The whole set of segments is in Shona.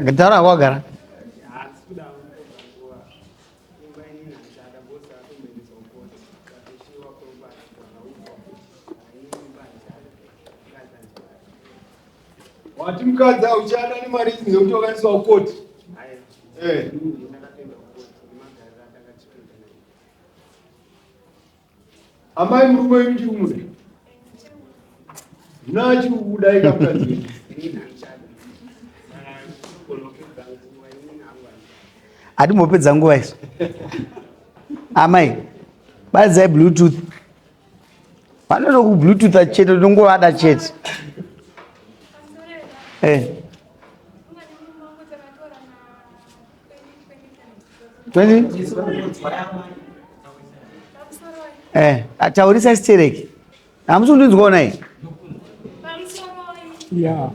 Gitara wagara. Wati mukadzi uchada ni mari dzinokuti wakaiswa ukoti. Amai murume wemchimune. Nachi kudai kamukadzi. Adi mopedza nguva iso. Amai, badza Bluetooth. Panoda ku Bluetooth achete ndongowada chete. 20? Ataurisa stereki. Amusundinzwa naye. Yeah.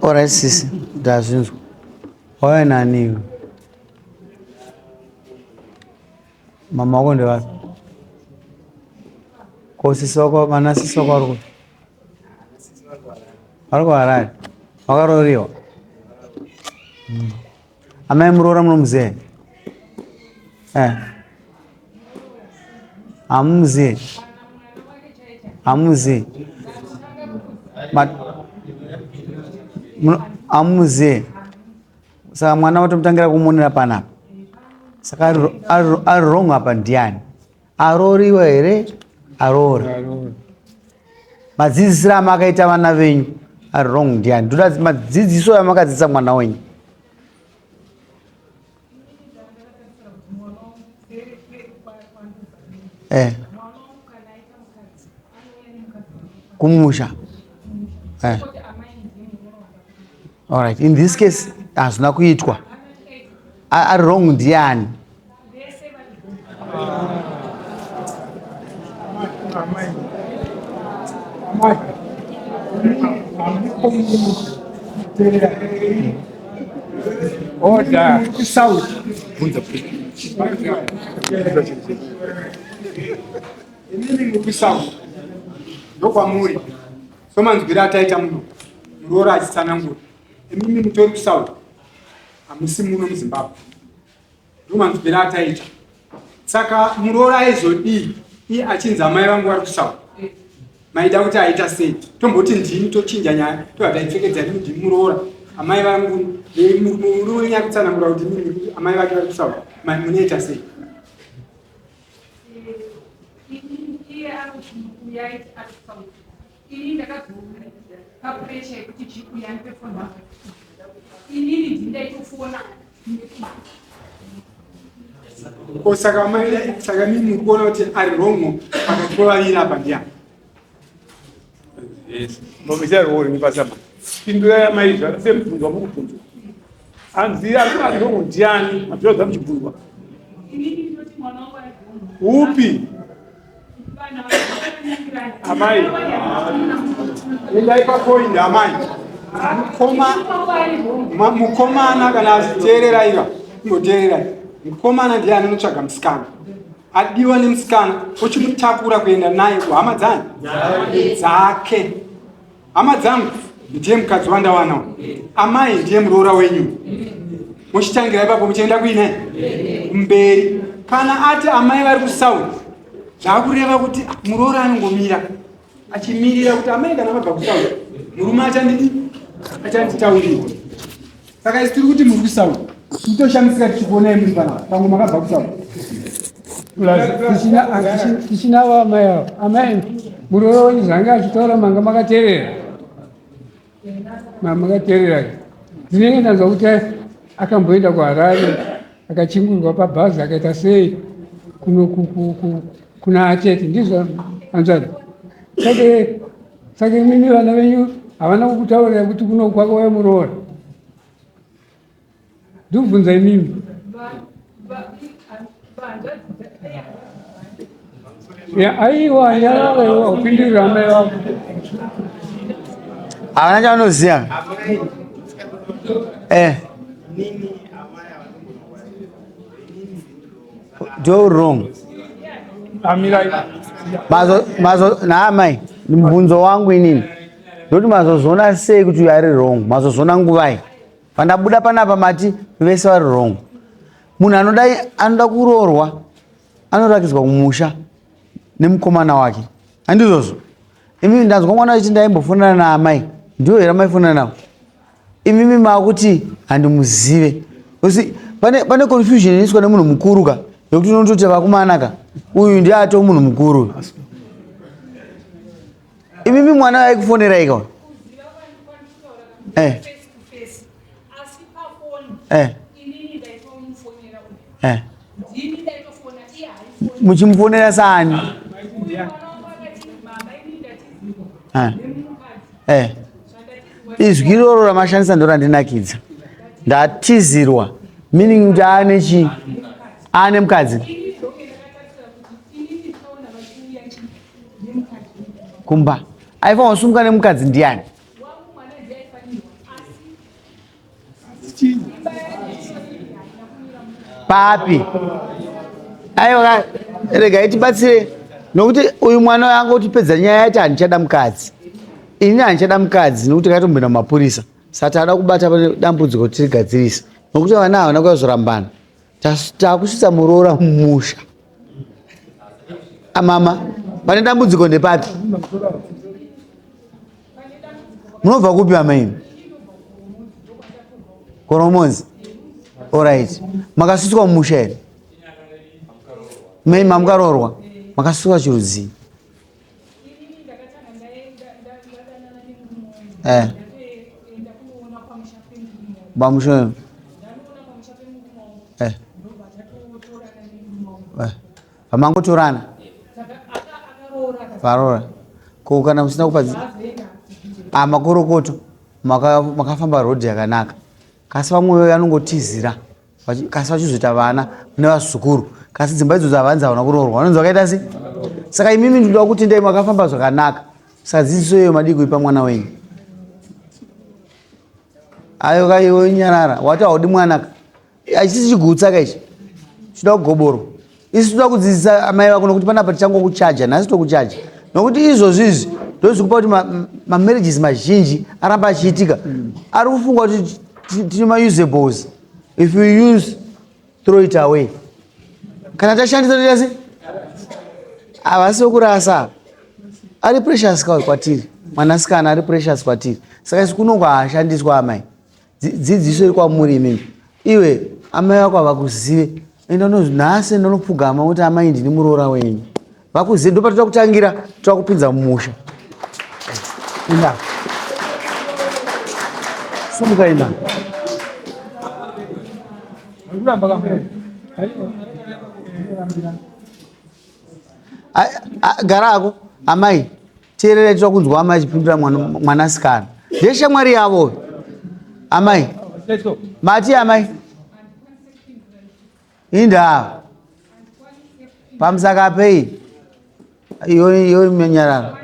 Alright, sisi. Dazunzu. Oya nani? Mama wako ndio wapi? Kwa sisi wako, mana sisi wako waruko? Waruko harari? Wakaroriwa? Ama mrora mno mzee? Amuze. Amuze. Saka mwana watu mtangira kumunira pana. Saka ari wrong hapa ndiani. Aroriwa ere? Arora. madzidzisiro amakaita vana venyu ari wrong ndiani? Ndoda madzidziso amakadzidzisa mwana wenyu. Kumusha. All right, in this case hazina kuitwa. Ari wrong ndiani? Order South. Inini mukusau ndokwamuri somanzwira ataita muno murora achitsanangura. Imimi mutori kusau hamusi muno muZimbabwe ndomanzwira ataita. Saka murora aizodii iye achinzi amai vangu vari kusau maida kuti aita sei? Tomboti ndini tochinja nyaya tobataipfekedza ndini murora amai vangu murori nyakutsanangura kuti amai vake vari kusau munoita sei? Saka mimi mukuona kuti ari wrong akatikovarira apa ndiani? Yes. Momizero wori nipasama. Pindura ya maisha sempunzwa mukubvunzwa. Anzi ari wrong ndiani? Matoza mchibvunzwa. Upi? Amai. Indaipa point amai. Mukomana kana achiteerera ira ngoteerera. Mukomana ndiye anotsvaga musikana. Adiwa nemusikana ochimutakura kuenda naye kuhama dzake. Hama dzangu ndiye mukadzi wandawanawo. Amai ndiye muroora wenyu. Muchitangira ipapo muchienda kuine mberi. Kana ati amai vari kuSouth zvakureva kuti muroora anongomira achimirira kuti amai kana vabva kuSouth murume achanditaurira. Saka isi tiri kuti muri kuSouth titoshamisika tichikuonai muri panapa pamwe makabva kuSouth. Tichina vamai avo amai muroora wenyu zvanga achitaura manga makateerera ndinenge ndanzwa kuti akamboenda kuHarare akachingurwa pabhazi akaita sei kuna atete ndizvo anzvada. Saka mimi vana venyu havana kukutaurira kuti kuno kwakauya muroora? Ndikubvunza imimi. Aiwa nyarava upindurira amai vako. Havana chavanoziva. Do wrong. Naamai mubvunzo wangu inini ndoti mazozona sei kuti ari wrong? Mazozona nguvai pandabuda panapa mati vese vari wrong. Munhu anoda kuroorwa anorakidzwa kumusha nemukomana wake, handizvozvo? Imimi ndanzwa mwana achiti ndaimbofunana naamai. Ndiwo here maifunana nawo? Imimi makuti handimuzive. Pane confusion inoiswa nemunhu mukuru ka yokuti unototi vakumanaka uyu ndiye ato munhu mukuru. Imimi mwana waikufonera ika muchimufonera saani? Izwi iroro ramashandisa ndo randinakidza. Ndatizirwa meaning kuti ane mukadzi kumba aifanwa kusumuka nemukadzi ndiani? Papi? Aiwa rega itibatsire nokuti uyu mwana wangu utipedza nyaya yati handichada mukadzi. Ini handichada mukadzi nokuti akatomboenda mumapurisa. Saka tada kubata pane dambudziko tirigadzirisa nokuti vana havana kuzorambana. Takusvitsa muroora mumusha. Amama pane dambudziko ndepapi? Munobva kupi amaimi? Koromozi. Alright. Makasvitswa mumusha here? Maima mukaroorwa? Makasvitswa chirudzii? Bamusho. Amango turana. Farora. Kana musina kupadzi. Makorokoto. Makafamba road yakanaka. Kasi vamwe vanongotizira. Kasi vachizoita vana nevazukuru. Kasi dzimba idzo dzavanza vana kuroorwa. Vanonzi vakaita sei? Saka imimi ndinoda kuti ndai makafamba zvakanaka. Saka dzidziso iyo madiko ipa mwana wenyu. Ayo kaiwe nyarara. Wati haudi mwanaka. Achisi chigutsa kaichi. Chida kugoboro. Isi toda kudzidzisa amai vako nokuti panapa tichango kuchaja. Nhasi tokuchaja. Nokuti izvozvizvi ndozvikupa kuti marriages mazhinji aramba achiitika. Ari kufunga kuti tine ma-usables. If you use, throw it away. Kana tashandisa toita sei? Havasi vokurasa. Ari precious kwatiri. Mwanasikana ari precious kwatiri. Saka isi kunongo ashandiswa amai. Dzidziso iri kwamuri imimi. Iwe amai vako havakuzive. Enda nhasi ndinopfugama kuti amai ndini muroora wenyu. Vakuzive ndopatoda kutangira toda kupinza mumusha. Enda. Sumuka enda. Garako amai teerera toda kunzwa amai achipindura mwanasikana. Ndeshe mwari yavo. Amai. Mati amai. Inda. Pamusaka pei. Iyo menyarara.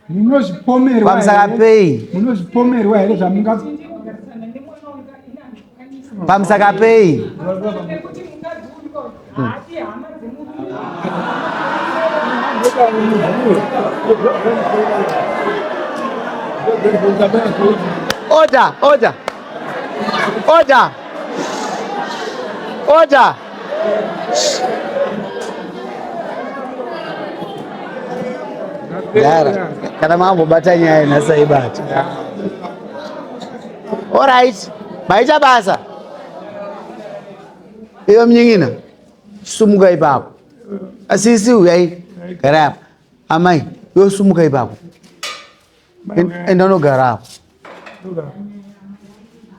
Munozvipomerwa. Pamusaka pei. Munozvipomerwa here zvamungazi. Pamusaka pei. Order, order. Order. Order. Yara, kana mambo batanya yai nasa ibati. All right. Maita basa. Iyo mnyingina. Sumuka ipapo. Asisi uyai. Garap. Amai, yo sumuka ipapo. Enda no garap.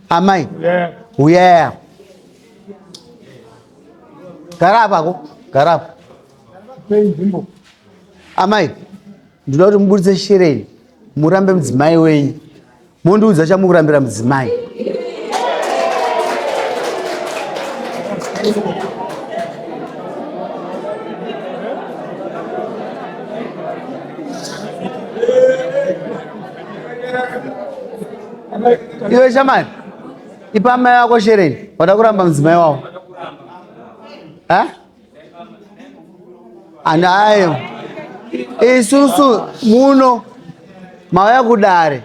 Amai. Uye. Garap ako. Garap. Amai. Ndinoda kuti mubuditse shereni. Murambe mudzimai wenyu. Mondiudza chamukurambira mudzimai. Iwe shamani. Ipa mai wako shereni. Wada kuramba mudzimai wavo. Anayo. Isusu muno mauya kudare.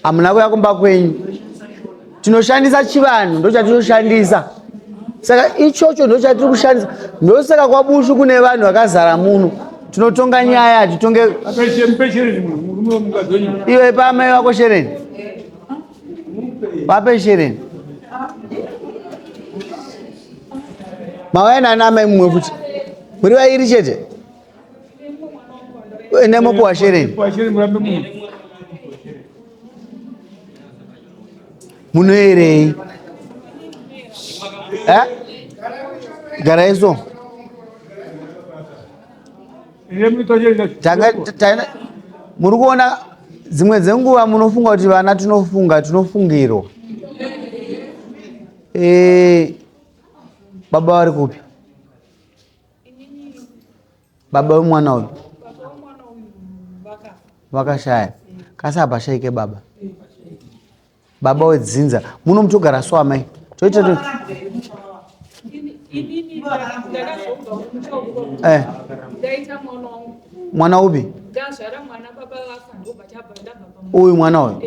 Hamuna kuya kumba kwenyu. Tinoshandisa chivanhu ndochatinoshandisa. Saka ichocho ndochati kushandisa. Ndosaka kwa Bushu kune vanhu vakazara muno. Tinotonga nyaya titonge iwe pa mai wako shereni. Wape shereni. Mauya nana mai mumwe futi. Muri vairi chete. Ene mopo wa shereni. Muno erei. Gara iso. Muri kuona dzimwe dzenguva munofunga kuti vana tinofungirwa. Baba vari kupi? Baba wemwana uyu vakashaya. Kasi hapashaike baba. Baba wedzinza. Muno mutogara so amai. Toite mwana upi? Uyu mwana uyu?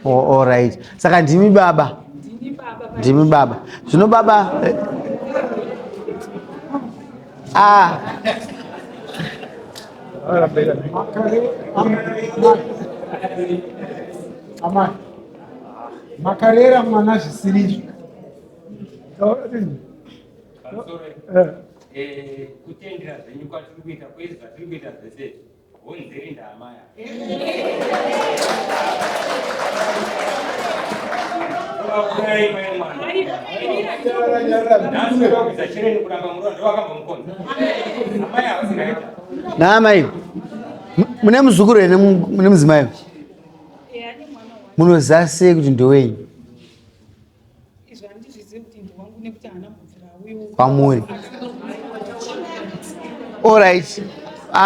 All right. Saka ndimi baba. Ndimi baba. Zvino baba makarera mwana zvisirizvo. kutendera zvenyu kwatiri kuita kwezi zvatiri kuita zvese honzeri ndamaya vakurai mai mwana nhasi vakubvisa chereni kuramba murondo ndovakamba mukonza amai havasingaita naamai mune muzukuru here mune mudzimai munoziva sei kuti ndowenyu kwamuri? Alright,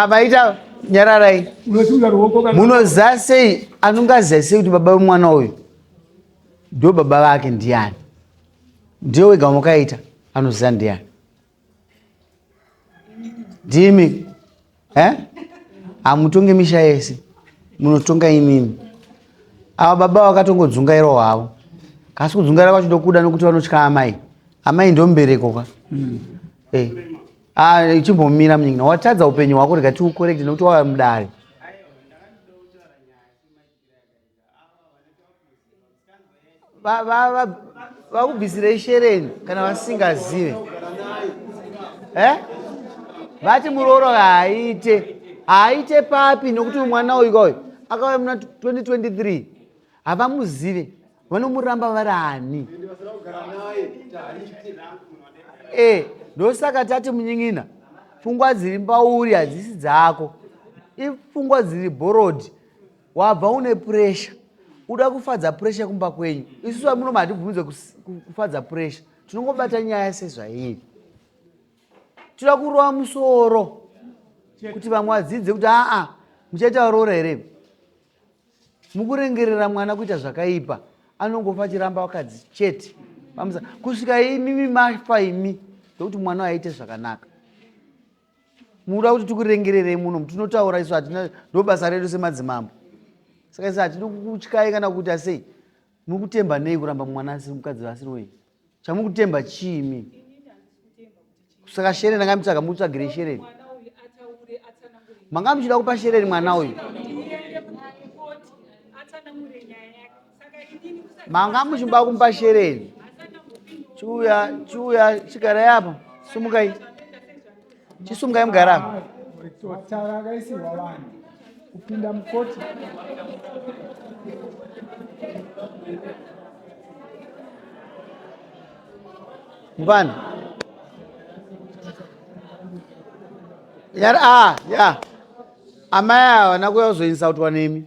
vaita nyararai. Munoziva sei, anongaziva sei kuti baba vemwana uyu ndo baba vake ndiani? Ndiye wega mukaita anoziva ndiani? Ndimi? Hamutonge misha yese, munotonga imimi. Ava baba vakatongodzungairawo havo. Kasi kudzungaira kwacho ndokuda nokuti vanotya amai. Amai ndo mubereko ka. Ichimbomira munyina watadza upenyu hwako rega tiukorekti nokuti wava mudare. Vakubvisirei shereni kana vasingazive. Vati muroro haite papi nokuti mwana uyu kauyu akauya muna 2023 havamuzive vanomuramba vari hani. Ndosaka tati munyin'ina pfungwa dziri pauri hadzisi dzako, ipfungwa dziri borrowed. Wabva une pressure, uda kufadza pressure kumba kwenyu. Isusu vamunoma hatibvunze kufadza pressure, tinongobata nyaya sezvairi. Tinoda kurova musoro kuti vamwe vadzidze kuti muchaita roora here. Mukurengerera mwana kuita zvakaipa anongofa achiramba wakadzi chete. Kusvika imimi mafa imi ndokuti mwana aite zvakanaka. Muda kuti tikurengererei muno, tinotaura isu hatina, ndo basa redu semadzimambo. Saka isu hatidi kukutyai kana kuita sei. Mukutemba nei kuramba mwana asiri mukadzi vasiri wenyu? Chamukutemba chiimi? Saka shereni angamitsvaga mutsvagire shereni. Manga muchida kupa shereni mwana uyu? Manga muchimba kumpa shereni? Chiuya chigarai apa. Sumukai. Chisumukai mugara apa. Kupinda mukoti. Mubani. Amai ava havana kuuya kuzoinsautwa nemi.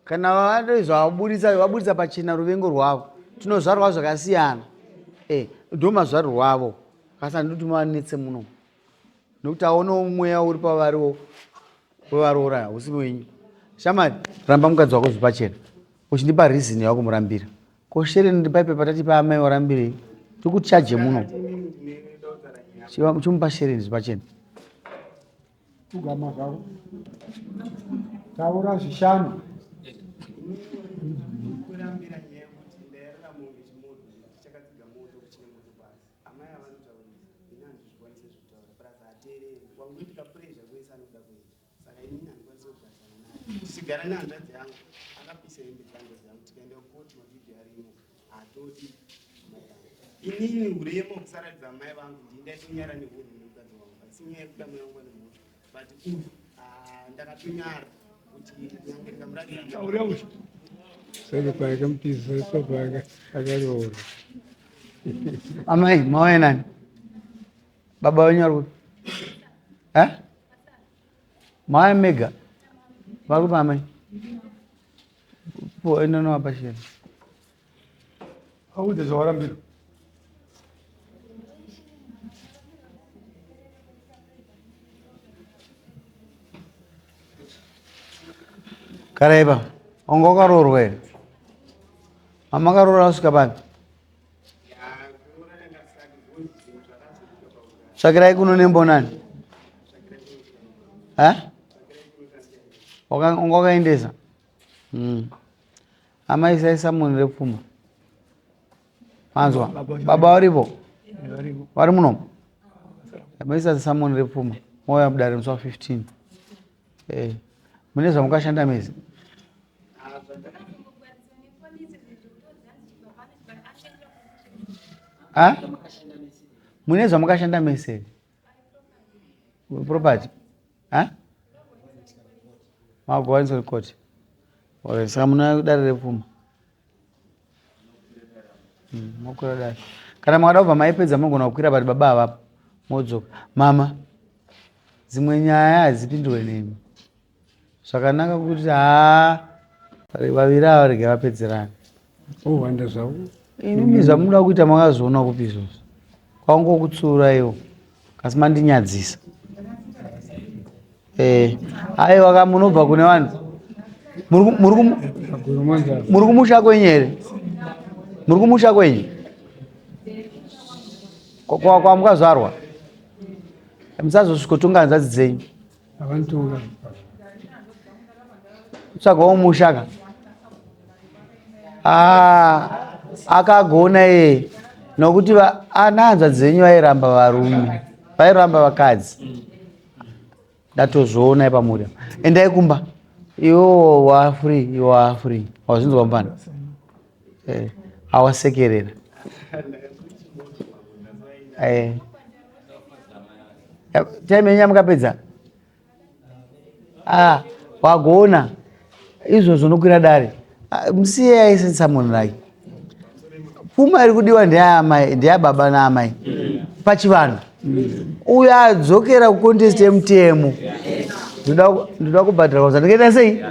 Kana vabudisa pachena ruvengo rwavo. Tinozvarwa zvakasiyana. Ndo mazvarwa rwavo. Kasi handiti muvanetse muno. Nokuti aonawo mweya uri pavariwo wevaroora husi wenyu. Shamari, ramba mukadzi wako zvipachena. Uchindipa reason yako kumurambira. Ko shereni ndipaipe patati paamai warambirei. Tikuchaje muno. Chimupa shereni zvipachena. Tugama zvavo. Taura zvishanu. Tisigara hanzvadzi yangu akapisa hembe dzangu dzangu tikaenda kukoti mavhidhiyo arimo hatoti inini uremo kusaradza mai vangu ndindaitonyara neunhu nemukadzi wangu asi nyaya yekuda mai vangu nemunhu but ndakatonyara kuti nyange ndikamuradira saka paika mutiziso paika akaroora. Amai mauya nani? Baba wenyu ari kupi? Mauya mega? Vari kupa amai? Inonovapa shereni. Audze zvawarambirwa. Karaiba, wanga wakaroorwa here? Mamakarora kusvika papi? Tsvakirai kuno nembonani? Wanga wakaendesa? Amai saisa munhu repfuma. Manzwa? Baba varipo? Vari muno? Maisa samoni repfuma. Mauya mudare musi wa15. Mune zvamukashanda mezi? Mune zvamukashanda mezi? property. Huh? Magwanzo court. Ore saka muna kudarire pfuma. Mokora dai. Kana mwada ubva maipedza mugona kukwira pari baba avapo. Modzoka. Mama. Zimwe nyaya hadzipindwe nemi. Zvakanaka kuti vaviri ava rege vapedzerana. Wanda zvavo. Inimi zvamunoda kuita makazoona kupi izvozvo. Kwangokutsura iwo. Kasi mandinyadzisa. Aiwa ka munobva kune vanhu. Muri kumusha kwenyu here? Muri kumusha kwenyu? Kwa mukazvarwa? Musazosvikotunga hanzvadzi dzenyu. Avanotunga. Tsvagawo mushaka. Akagona iye. Nokuti hanzvadzi dzenyu vairamba varume. Vairamba vakadzi. Ndatozviona pamuri. Endai kumba. Iwo wa free. Wazvinzwa mupana? Awasekerera. Time yenyu mukapedza. Wagona. Izvozvo nokwira dare. Musiye aisendisa munhu rake. Pfuma iri kudiwa ndeyababa naamai. Pachivanhu. Uyo adzokera kucontest yemutemo. Ndoda kubhadhara kuza ndikaita sei?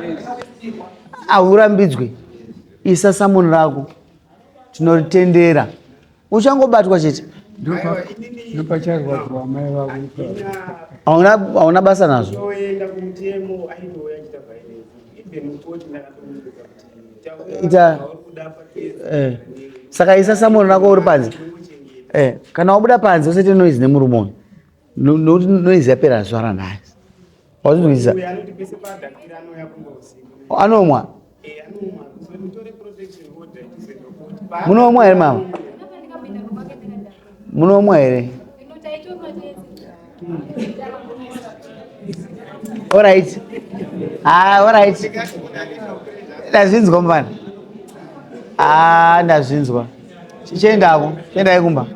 Aurambidzwe. Isa samunhu rako. Tinoritendera. Uchangobatwa chete. Ndopacharwadzwa amai vavo. Hauna basa nazvo. Toenda kumutemo aidoya chita violence. Even mukoti ndakatomuka kuti saka isa samunhu rako uri panze. Kana wabuda panze usete noizi nemurume uyu. Nokuti noizi yapera zuva ranhasi. Wazvinzwisisa? Anomwa? Munomwa here mama? Munomwa here? Alright. Alright. Ndazvinzwa mufana. Ndazvinzwa. Chiendako. Chiendai kumba.